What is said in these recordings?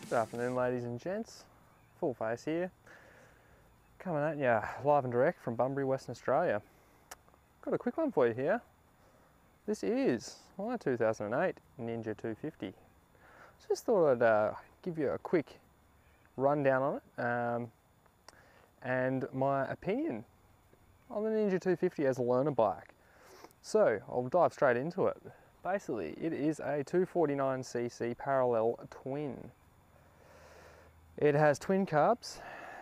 Good afternoon, ladies and gents. Full Face here, coming at you live and direct from Bunbury, Western Australia. Got a quick one for you here. This is my 2008 Ninja 250. Just thought I'd give you a quick rundown on it and my opinion on the Ninja 250 as a learner bike. So I'll dive straight into it. Basically, it is a 249cc parallel twin. It has twin carbs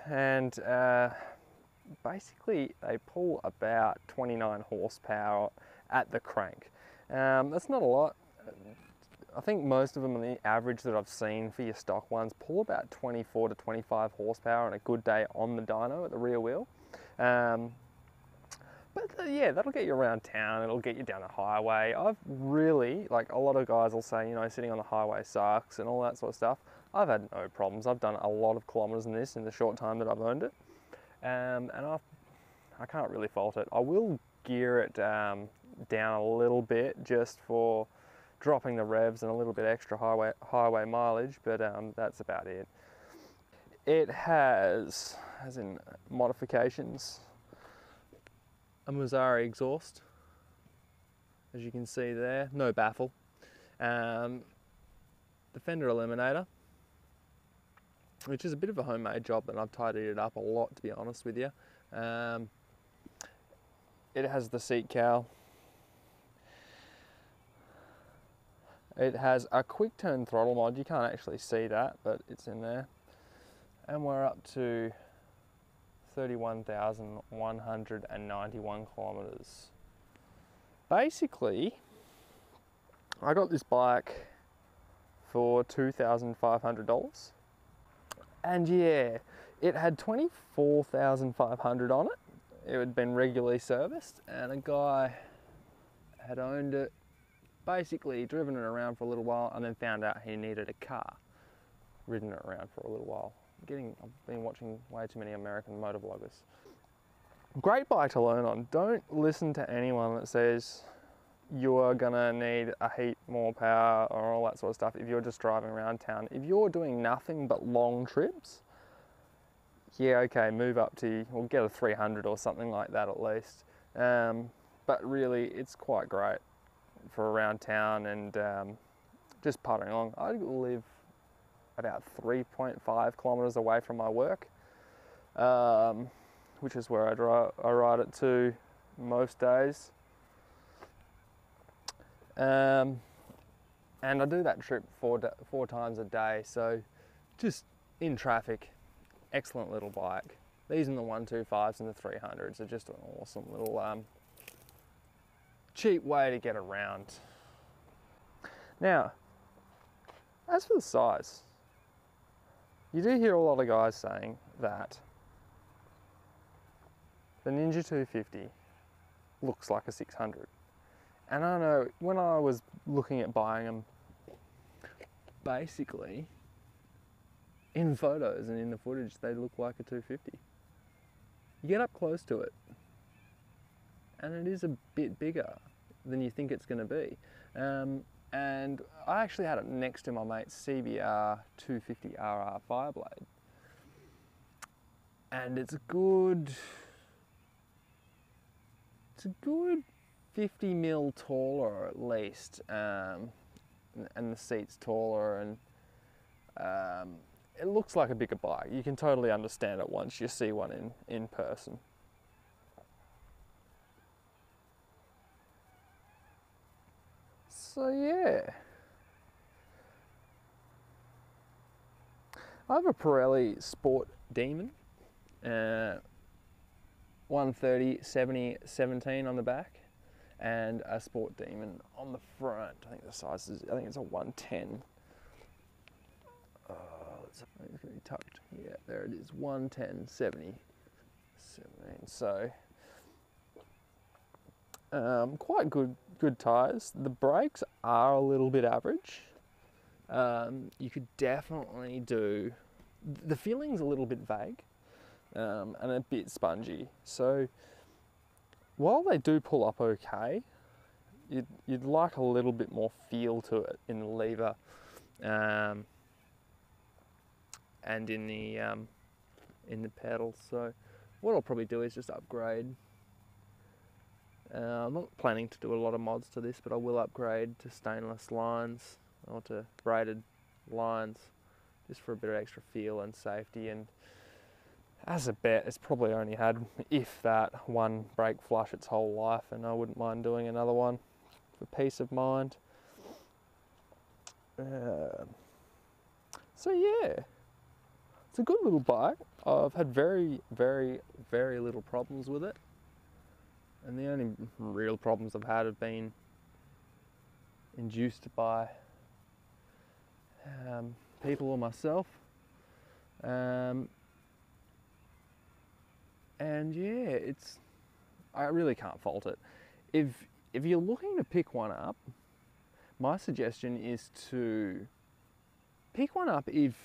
and basically they pull about 29 horsepower at the crank. That's not a lot. I think most of them, on the average that I've seen for your stock ones, pull about 24 to 25 horsepower on a good day on the dyno at the rear wheel. But yeah, that'll get you around town, it'll get you down the highway. I've really, like a lot of guys will say, you know, sitting on the highway sucks and all that sort of stuff. I've had no problems. I've done a lot of kilometres in this in the short time that I've owned it. And I can't really fault it. I will gear it down a little bit just for dropping the revs and a little bit extra highway mileage, but that's about it. It has, as in modifications, a Mazzari exhaust, as you can see there, no baffle. The fender eliminator, which is a bit of a homemade job, and I've tidied it up a lot, to be honest with you. It has the seat cowl. It has a quick turn throttle mod. You can't actually see that, but it's in there. And we're up to 31,191 kilometers. Basically, I got this bike for $2,500. And yeah, it had 24,500 on it. It had been regularly serviced, and a guy had owned it, basically driven it around for a little while, and then found out he needed a car. Ridden it around for a little while. I've been watching way too many American motovloggers. Great bike to learn on. Don't listen to anyone that says you're gonna need a heap more power or all that sort of stuff if you're just driving around town. If you're doing nothing but long trips, yeah, okay, move up to, or get a 300 or something like that at least. But really, it's quite great for around town and just puttering along. I live about 3.5 kilometers away from my work, which is where I ride it to most days. And I do that trip four times a day, so just in traffic, excellent little bike. These and the 125s and the 300s are just an awesome little cheap way to get around. Now, as for the size, you do hear a lot of guys saying that the Ninja 250 looks like a 600. And I know when I was looking at buying them, basically, in photos and in the footage, they look like a 250. You get up close to it, and it is a bit bigger than you think it's going to be. And I actually had it next to my mate's CBR 250RR Fireblade. And it's a good 50 mil taller at least, and the seat's taller, and it looks like a bigger bike. You can totally understand it once you see one in person. So yeah, I have a Pirelli Sport Demon, 130 70 17 on the back, and a Sport Demon on the front. I think the size is, I think it's a 110. I think it's going to be tucked. Yeah, there it is, 110 70 17. So quite good tyres. The brakes are a little bit average. You could definitely do, the feeling's a little bit vague and a bit spongy. So while they do pull up okay, you'd like a little bit more feel to it in the lever. and in the pedals. So what I'll probably do is just upgrade. I'm not planning to do a lot of mods to this, but I will upgrade to stainless lines or to braided lines just for a bit of extra feel and safety. And as a bet, it's probably only had, if that, one brake flush its whole life, and I wouldn't mind doing another one for peace of mind. So yeah, it's a good little bike. I've had very, very, very little problems with it. And the only real problems I've had have been induced by people or myself. And yeah, I really can't fault it. If you're looking to pick one up, my suggestion is to pick one up if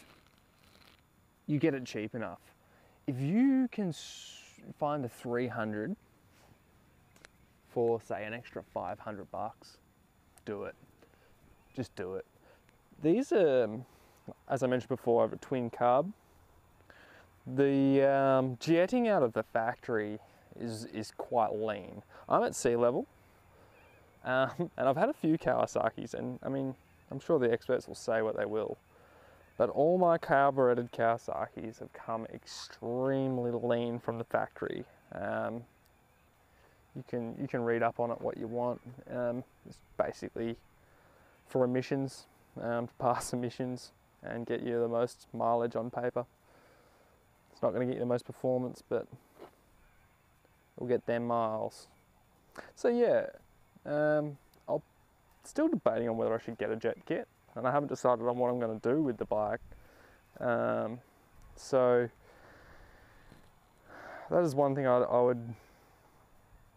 you get it cheap enough. If you can find a 300 for, say, an extra 500 bucks, do it. Just do it. These are, as I mentioned before, I have a twin carb. The jetting out of the factory is quite lean. I'm at sea level, and I've had a few Kawasaki's, and I mean, I'm sure the experts will say what they will, but all my carbureted Kawasaki's have come extremely lean from the factory. You can read up on it what you want. It's basically for emissions, to pass emissions and get you the most mileage on paper. It's not going to get you the most performance, but it'll get them miles. So yeah, I'm still debating on whether I should get a jet kit, and I haven't decided on what I'm going to do with the bike. So that is one thing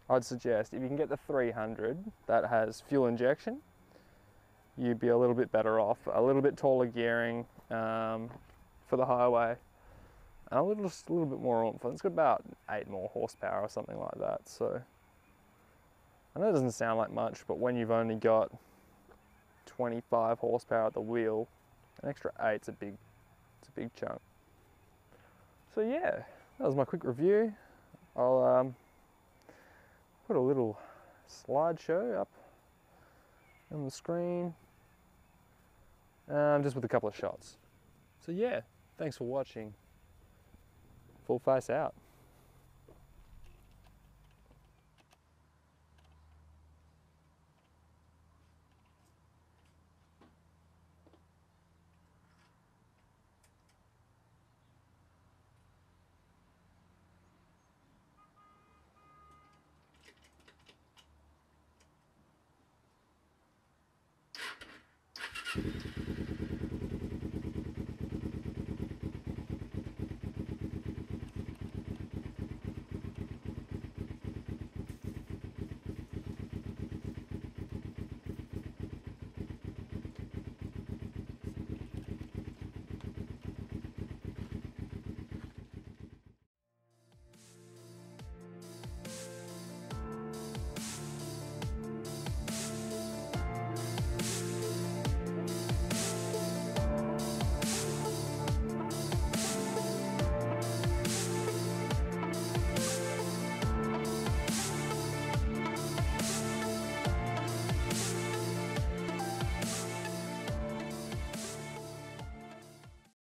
I'd suggest. If you can get the 300 that has fuel injection, you'd be a little bit better off. A little bit taller gearing for the highway, and just a little bit more oomph. It's got about 8 more horsepower or something like that. So I know it doesn't sound like much, but when you've only got 25 horsepower at the wheel, an extra 8's a big chunk. So yeah, that was my quick review. I'll put a little slideshow up on the screen, just with a couple of shots. So yeah, thanks for watching. Full face out.